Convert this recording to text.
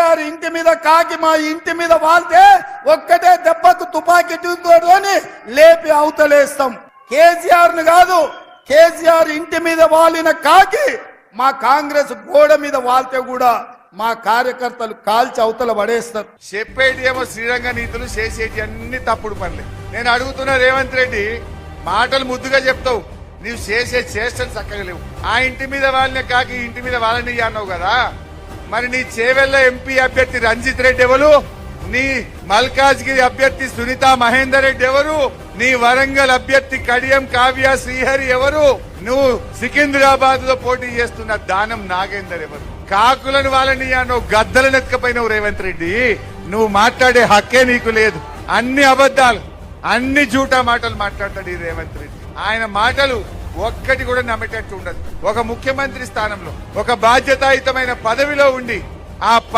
కేసీఆర్ ఇంటి మీద కాకి మా ఇంటి మీద వాళ్తే ఒక్కటే దెబ్బకు తుపాకీ తోని లేపి అవతలేస్తాం. కేసీఆర్ ను కాదు, కేసీఆర్ ఇంటి మీద వాలిన కాకి మా కాంగ్రెస్ గోడ మీద వాళ్తే కూడా మా కార్యకర్తలు కాల్చి అవతల పడేస్తారు. చెప్పేటి ఏమో శ్రీరంగ నీతులు, చేసేటి అన్ని తప్పుడు పనులే. నేను అడుగుతున్నా రేవంత్ రెడ్డి, మాటలు ముద్దుగా చెప్తావు, నీవు చేసే చేష్టలు చక్కగా లేవు. ఆ ఇంటి మీద వాళ్ళని కాకి ఇంటి మీద వాళ్ళని అన్నావు కదా, మరి నీ చేవెళ్ల ఎంపీ అభ్యర్థి రంజిత్ రెడ్డి ఎవరు? నీ మల్కాజ్గిరి అభ్యర్థి సునీత మహేందర్ రెడ్డి ఎవరు? నీ వరంగల్ అభ్యర్థి కడియం కావ్య శ్రీహరి ఎవరు? నువ్వు సికింద్రాబాద్ లో పోటీ చేస్తున్న దానం నాగేందర్ ఎవరు? కాకులను వాళ్ళని అన్నావు, గద్దలను ఎత్తుకపోయినావు రేవంత్ రెడ్డి. నువ్వు మాట్లాడే హక్కే నీకు లేదు. అన్ని అబద్దాలు, అన్ని జూటా మాటలు మాట్లాడతాడు ఈ రేవంత్ రెడ్డి. ఆయన మాటలు ఒక్కటి కూడా నమ్మేటట్టు ఉండదు. ఒక ముఖ్యమంత్రి స్థానంలో, ఒక బాధ్యతాయుతమైన పదవిలో ఉండి ఆ